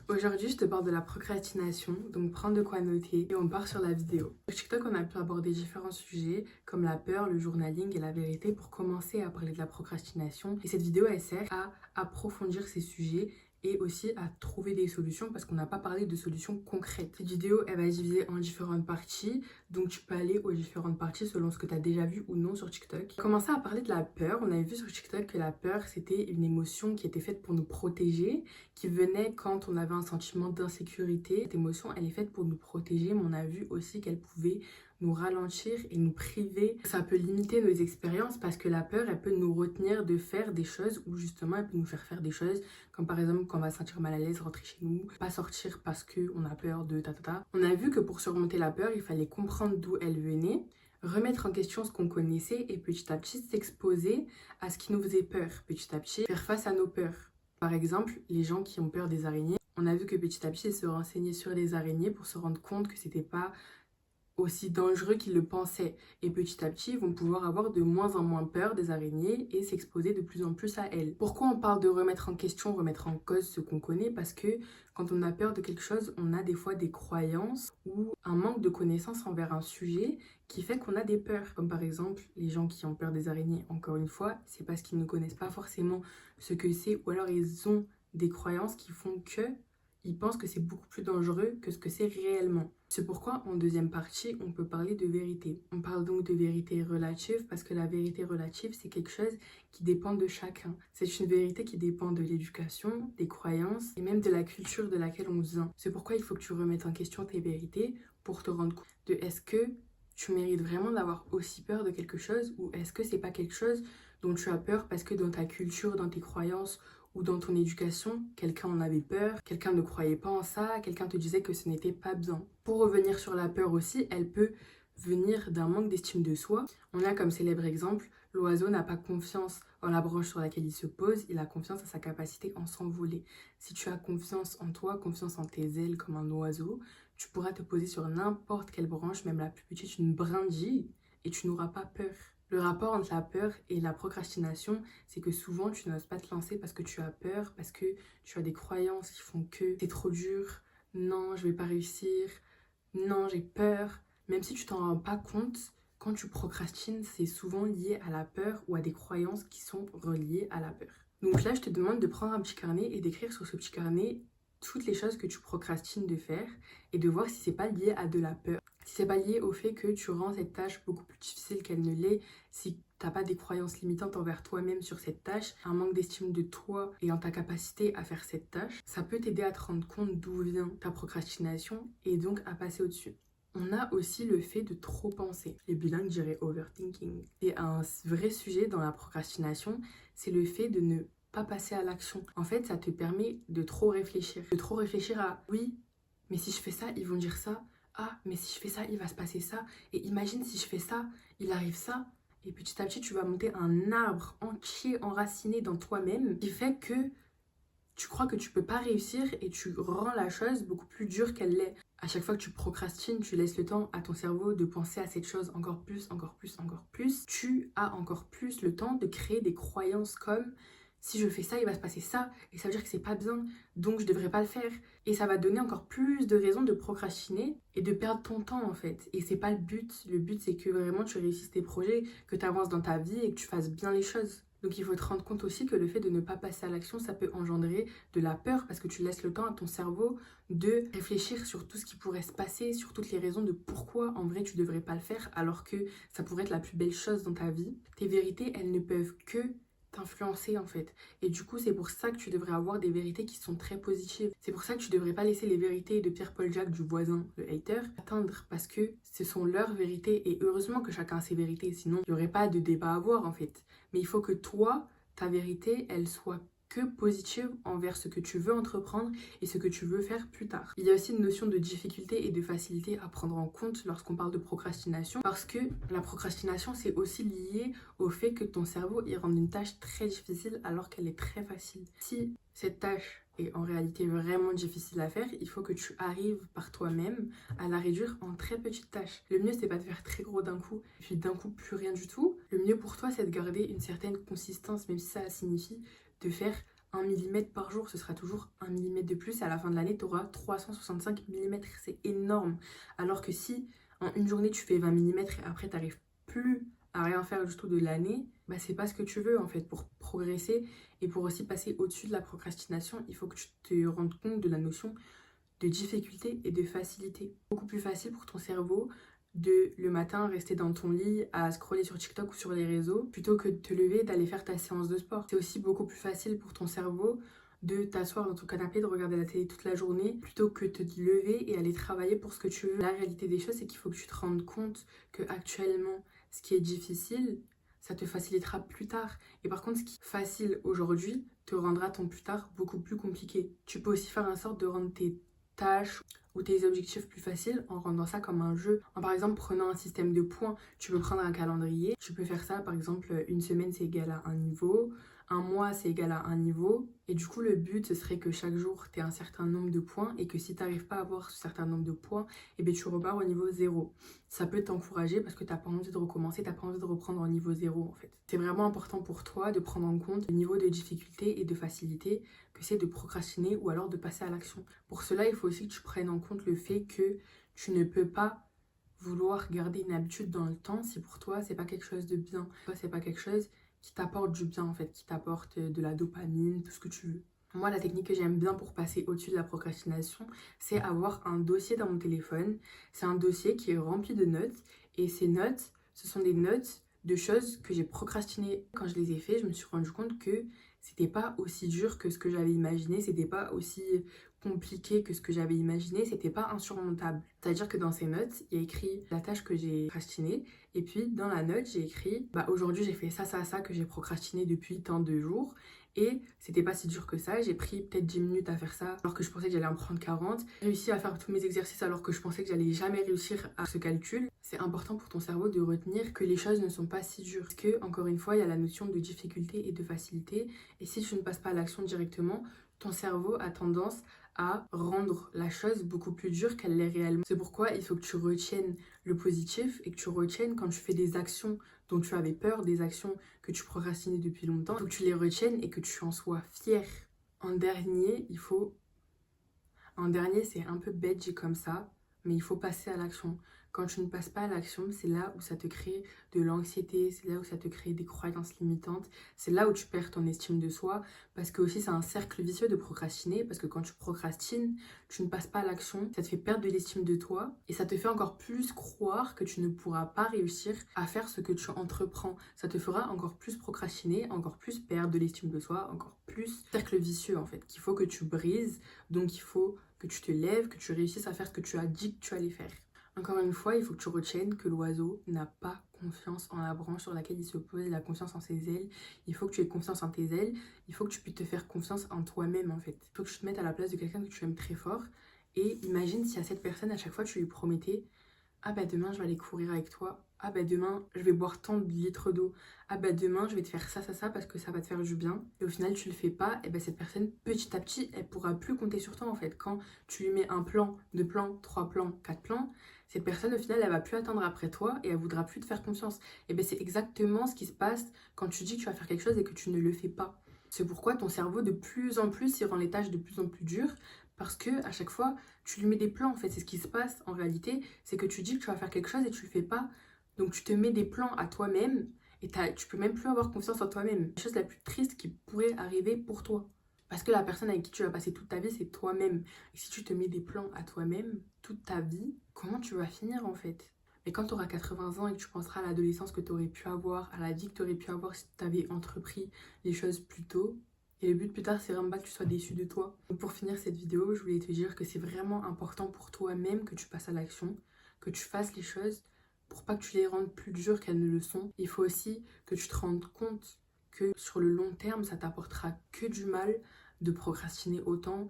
Aujourd'hui, je te parle de la procrastination, donc prends de quoi noter et on part sur la vidéo. Sur TikTok, on a pu aborder différents sujets comme la peur, le journaling et la vérité pour commencer à parler de la procrastination. Et cette vidéo, elle sert à approfondir ces sujets et aussi à trouver des solutions parce qu'on n'a pas parlé de solutions concrètes. Cette vidéo, elle va être divisée en différentes parties, donc tu peux aller aux différentes parties selon ce que tu as déjà vu ou non sur TikTok. Commencer à parler de la peur, on avait vu sur TikTok que la peur, c'était une émotion qui était faite pour nous protéger, qui venait quand on avait un sentiment d'insécurité. Cette émotion, elle est faite pour nous protéger, mais on a vu aussi qu'elle pouvait nous ralentir et nous priver. Ça peut limiter nos expériences parce que la peur, elle peut nous retenir de faire des choses ou justement, elle peut nous faire des choses comme par exemple quand on va se sentir mal à l'aise, rentrer chez nous, pas sortir parce qu'on a peur de ta. On a vu que pour surmonter la peur, il fallait comprendre d'où elle venait, remettre en question ce qu'on connaissait et petit à petit s'exposer à ce qui nous faisait peur. Petit à petit, faire face à nos peurs. Par exemple, les gens qui ont peur des araignées, on a vu que petit à petit, ils se renseignaient sur les araignées pour se rendre compte que c'était pas aussi dangereux qu'ils le pensaient. Et petit à petit, ils vont pouvoir avoir de moins en moins peur des araignées et s'exposer de plus en plus à elles. Pourquoi on parle de remettre en question, remettre en cause ce qu'on connaît? Parce que quand on a peur de quelque chose, on a des fois des croyances ou un manque de connaissances envers un sujet qui fait qu'on a des peurs. Comme par exemple, les gens qui ont peur des araignées, encore une fois, c'est parce qu'ils ne connaissent pas forcément ce que c'est ou alors ils ont des croyances qui font que ils pensent que c'est beaucoup plus dangereux que ce que c'est réellement. C'est pourquoi en deuxième partie, on peut parler de vérité. On parle donc de vérité relative parce que la vérité relative, c'est quelque chose qui dépend de chacun. C'est une vérité qui dépend de l'éducation, des croyances et même de la culture de laquelle on vient. C'est pourquoi il faut que tu remettes en question tes vérités pour te rendre compte de est-ce que tu mérites vraiment d'avoir aussi peur de quelque chose ou est-ce que c'est pas quelque chose dont tu as peur parce que dans ta culture, dans tes croyances ou dans ton éducation, quelqu'un en avait peur, quelqu'un ne croyait pas en ça, quelqu'un te disait que ce n'était pas bien. Pour revenir sur la peur aussi, elle peut venir d'un manque d'estime de soi. On a comme célèbre exemple, l'oiseau n'a pas confiance en la branche sur laquelle il se pose, il a confiance en sa capacité à s'envoler. Si tu as confiance en toi, confiance en tes ailes comme un oiseau, tu pourras te poser sur n'importe quelle branche, même la plus petite, une brindille, et tu n'auras pas peur. Le rapport entre la peur et la procrastination, c'est que souvent tu n'oses pas te lancer parce que tu as peur, parce que tu as des croyances qui font que c'est trop dur, non, je vais pas réussir, non, j'ai peur. Même si tu t'en rends pas compte, quand tu procrastines, c'est souvent lié à la peur ou à des croyances qui sont reliées à la peur. Donc là, je te demande de prendre un petit carnet et d'écrire sur ce petit carnet toutes les choses que tu procrastines de faire et de voir si c'est pas lié à de la peur. Si c'est pas lié au fait que tu rends cette tâche beaucoup plus difficile qu'elle ne l'est, si t'as pas des croyances limitantes envers toi-même sur cette tâche, un manque d'estime de toi et en ta capacité à faire cette tâche, ça peut t'aider à te rendre compte d'où vient ta procrastination et donc à passer au-dessus. On a aussi le fait de trop penser. Les bilingues diraient overthinking. Et un vrai sujet dans la procrastination, c'est le fait de ne pas passer à l'action. En fait, ça te permet de trop réfléchir. De trop réfléchir à oui, mais si je fais ça, ils vont dire ça. Ah, mais si je fais ça, il va se passer ça. Et imagine si je fais ça, il arrive ça. Et petit à petit, tu vas monter un arbre entier enraciné dans toi-même qui fait que tu crois que tu peux pas réussir et tu rends la chose beaucoup plus dure qu'elle l'est. À chaque fois que tu procrastines, tu laisses le temps à ton cerveau de penser à cette chose encore plus, encore plus, encore plus. Tu as encore plus le temps de créer des croyances comme si je fais ça, il va se passer ça, et ça veut dire que c'est pas bien, donc je devrais pas le faire. Et ça va donner encore plus de raisons de procrastiner et de perdre ton temps en fait. Et c'est pas le but. Le but c'est que vraiment tu réussisses tes projets, que tu avances dans ta vie et que tu fasses bien les choses. Donc il faut te rendre compte aussi que le fait de ne pas passer à l'action, ça peut engendrer de la peur parce que tu laisses le temps à ton cerveau de réfléchir sur tout ce qui pourrait se passer, sur toutes les raisons de pourquoi en vrai tu devrais pas le faire alors que ça pourrait être la plus belle chose dans ta vie. Tes vérités, elles ne peuvent que t'influencer en fait. Et du coup, c'est pour ça que tu devrais avoir des vérités qui sont très positives. C'est pour ça que tu devrais pas laisser les vérités de Pierre-Paul Jacques du voisin, le hater, atteindre parce que ce sont leurs vérités et heureusement que chacun a ses vérités, sinon il n'y aurait pas de débat à avoir en fait. Mais il faut que toi, ta vérité, elle soit que positive envers ce que tu veux entreprendre et ce que tu veux faire plus tard. Il y a aussi une notion de difficulté et de facilité à prendre en compte lorsqu'on parle de procrastination parce que la procrastination c'est aussi lié au fait que ton cerveau il rend une tâche très difficile alors qu'elle est très facile. Si cette tâche est en réalité vraiment difficile à faire, il faut que tu arrives par toi-même à la réduire en très petites tâches. Le mieux c'est pas de faire très gros d'un coup et puis d'un coup plus rien du tout. Le mieux pour toi c'est de garder une certaine consistance même si ça signifie de faire 1 millimètre par jour, ce sera toujours 1 millimètre de plus. Et à la fin de l'année, tu auras 365 millimètres. C'est énorme. Alors que si en une journée, tu fais 20 millimètres et après, tu n'arrives plus à rien faire du tout de l'année, bah, c'est pas ce que tu veux en fait. Pour progresser et pour aussi passer au-dessus de la procrastination, il faut que tu te rendes compte de la notion de difficulté et de facilité. Beaucoup plus facile pour ton cerveau de le matin rester dans ton lit à scroller sur TikTok ou sur les réseaux plutôt que de te lever et d'aller faire ta séance de sport. C'est aussi beaucoup plus facile pour ton cerveau de t'asseoir dans ton canapé, de regarder la télé toute la journée plutôt que de te lever et aller travailler pour ce que tu veux. La réalité des choses, c'est qu'il faut que tu te rendes compte que actuellement, ce qui est difficile, ça te facilitera plus tard. Et par contre, ce qui est facile aujourd'hui te rendra ton plus tard beaucoup plus compliqué. Tu peux aussi faire en sorte de rendre tes tâches ou tes objectifs plus faciles en rendant ça comme un jeu. Par exemple, prenant un système de points, tu peux prendre un calendrier. Tu peux faire ça, par exemple, une semaine c'est égal à un niveau, un mois c'est égal à un niveau. Et du coup, le but, ce serait que chaque jour, tu aies un certain nombre de points et que si tu n'arrives pas à avoir ce certain nombre de points, et bien, tu repars au niveau 0. Ça peut t'encourager parce que tu n'as pas envie de recommencer, tu n'as pas envie de reprendre au niveau 0 en fait. C'est vraiment important pour toi de prendre en compte le niveau de difficulté et de facilité que c'est de procrastiner ou alors de passer à l'action. Pour cela, il faut aussi que tu prennes en compte le fait que tu ne peux pas vouloir garder une habitude dans le temps si pour toi, c'est pas quelque chose de bien. Toi, c'est pas quelque chose qui t'apporte du bien en fait, qui t'apporte de la dopamine, tout ce que tu veux. Moi, la technique que j'aime bien pour passer au-dessus de la procrastination, c'est avoir un dossier dans mon téléphone. C'est un dossier qui est rempli de notes et ces notes, ce sont des notes de choses que j'ai procrastinées. Quand je les ai fait, je me suis rendu compte que c'était pas aussi dur que ce que j'avais imaginé, c'était pas aussi compliqué que ce que j'avais imaginé, c'était pas insurmontable. C'est-à-dire que dans ces notes, il y a écrit la tâche que j'ai procrastinée et puis dans la note, j'ai écrit aujourd'hui j'ai fait ça que j'ai procrastiné depuis tant de jours. Et c'était pas si dur que ça, j'ai pris peut-être 10 minutes à faire ça alors que je pensais que j'allais en prendre 40. J'ai réussi à faire tous mes exercices alors que je pensais que j'allais jamais réussir à ce calcul. C'est important pour ton cerveau de retenir que les choses ne sont pas si dures. Parce que, encore une fois, il y a la notion de difficulté et de facilité. Et si tu ne passes pas à l'action directement, ton cerveau a tendance à rendre la chose beaucoup plus dure qu'elle l'est réellement. C'est pourquoi il faut que tu retiennes le positif et que tu retiennes quand tu fais des actions dont tu avais peur, des actions que tu procrastinais depuis longtemps, il faut que tu les retiennes et que tu en sois fier. En dernier, c'est un peu bête, dit comme ça, mais il faut passer à l'action. Quand tu ne passes pas à l'action, c'est là où ça te crée de l'anxiété, c'est là où ça te crée des croyances limitantes, c'est là où tu perds ton estime de soi, parce que aussi c'est un cercle vicieux de procrastiner, parce que quand tu procrastines, tu ne passes pas à l'action, ça te fait perdre de l'estime de toi, et ça te fait encore plus croire que tu ne pourras pas réussir à faire ce que tu entreprends. Ça te fera encore plus procrastiner, encore plus perdre de l'estime de soi, encore plus cercle vicieux en fait, qu'il faut que tu brises, donc il faut que tu te lèves, que tu réussisses à faire ce que tu as dit que tu allais faire. Encore une fois, il faut que tu retiennes que l'oiseau n'a pas confiance en la branche sur laquelle il se pose, il a confiance en ses ailes. Il faut que tu aies confiance en tes ailes, il faut que tu puisses te faire confiance en toi-même en fait. Il faut que tu te mettes à la place de quelqu'un que tu aimes très fort et imagine si à cette personne, à chaque fois, tu lui promettais « Ah bah demain, je vais aller courir avec toi. Ah bah demain, je vais boire tant de litres d'eau. Ah bah demain, je vais te faire ça parce que ça va te faire du bien. » Et au final, tu le fais pas, et bah cette personne, petit à petit, elle pourra plus compter sur toi en fait. Quand tu lui mets un plan, 2 plans, 3 plans, 4 plans, cette personne au final elle va plus attendre après toi et elle voudra plus te faire confiance. Et bien c'est exactement ce qui se passe quand tu dis que tu vas faire quelque chose et que tu ne le fais pas. C'est pourquoi ton cerveau de plus en plus il rend les tâches de plus en plus dures parce que à chaque fois tu lui mets des plans en fait. C'est ce qui se passe en réalité, c'est que tu dis que tu vas faire quelque chose et tu le fais pas. Donc tu te mets des plans à toi-même et tu peux même plus avoir confiance en toi-même. La chose la plus triste qui pourrait arriver pour toi. Parce que la personne avec qui tu vas passer toute ta vie, c'est toi-même. Et si tu te mets des plans à toi-même toute ta vie, comment tu vas finir en fait? Mais quand tu auras 80 ans et que tu penseras à l'adolescence que tu aurais pu avoir, à la vie que tu aurais pu avoir si tu avais entrepris les choses plus tôt, et le but plus tard, c'est vraiment pas que tu sois déçu de toi. Donc pour finir cette vidéo, je voulais te dire que c'est vraiment important pour toi-même que tu passes à l'action, que tu fasses les choses pour pas que tu les rendes plus dures qu'elles ne le sont. Il faut aussi que tu te rendes compte que sur le long terme, ça t'apportera que du mal de procrastiner autant.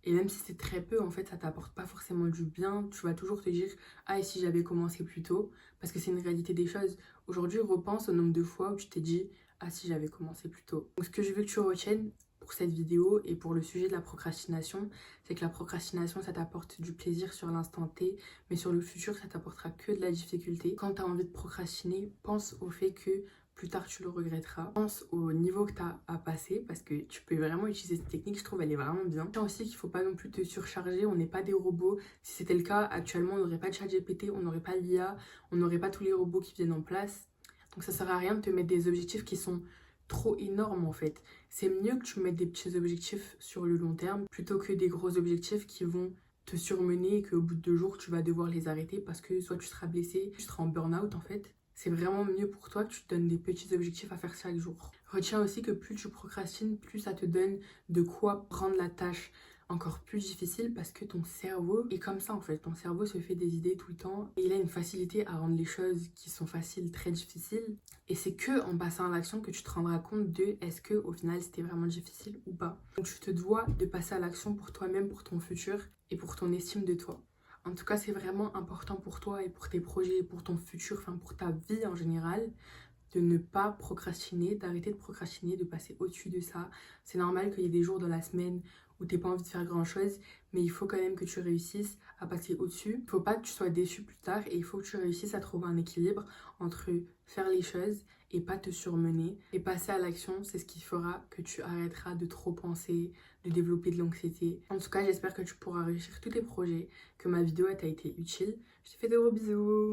Et même si c'est très peu, en fait, ça t'apporte pas forcément du bien. Tu vas toujours te dire « Ah, et si j'avais commencé plus tôt ?» Parce que c'est une réalité des choses. Aujourd'hui, repense au nombre de fois où tu t'es dit « Ah, si j'avais commencé plus tôt ?» Donc, ce que je veux que tu retiennes pour cette vidéo et pour le sujet de la procrastination, c'est que la procrastination, ça t'apporte du plaisir sur l'instant T, mais sur le futur, ça t'apportera que de la difficulté. Quand tu as envie de procrastiner, pense au fait que plus tard tu le regretteras. Pense au niveau que tu as à passer parce que tu peux vraiment utiliser cette technique, je trouve elle est vraiment bien. Je pense aussi qu'il ne faut pas non plus te surcharger, on n'est pas des robots. Si c'était le cas, actuellement on n'aurait pas de ChatGPT, on n'aurait pas l'IA, on n'aurait pas tous les robots qui viennent en place. Donc ça sert à rien de te mettre des objectifs qui sont trop énormes en fait. C'est mieux que tu mettes des petits objectifs sur le long terme plutôt que des gros objectifs qui vont te surmener et qu'au bout de 2 jours tu vas devoir les arrêter parce que soit tu seras blessé, tu seras en burn-out en fait. C'est vraiment mieux pour toi que tu te donnes des petits objectifs à faire chaque jour. Retiens aussi que plus tu procrastines, plus ça te donne de quoi prendre la tâche encore plus difficile parce que ton cerveau est comme ça en fait. Ton cerveau se fait des idées tout le temps et il a une facilité à rendre les choses qui sont faciles très difficiles. Et c'est que en passant à l'action que tu te rendras compte de est-ce que au final c'était vraiment difficile ou pas. Donc tu te dois de passer à l'action pour toi-même, pour ton futur et pour ton estime de toi. En tout cas, c'est vraiment important pour toi et pour tes projets et pour ton futur, enfin pour ta vie en général, de ne pas procrastiner, d'arrêter de procrastiner, de passer au-dessus de ça. C'est normal qu'il y ait des jours dans la semaine où tu n'as pas envie de faire grand-chose, mais il faut quand même que tu réussisses à passer au-dessus. Il ne faut pas que tu sois déçu plus tard et il faut que tu réussisses à trouver un équilibre entre faire les choses et pas te surmener. Et passer à l'action, c'est ce qui fera que tu arrêteras de trop penser, de développer de l'anxiété. En tout cas, j'espère que tu pourras réussir tous tes projets, que ma vidéo t'a été utile. Je te fais de gros bisous.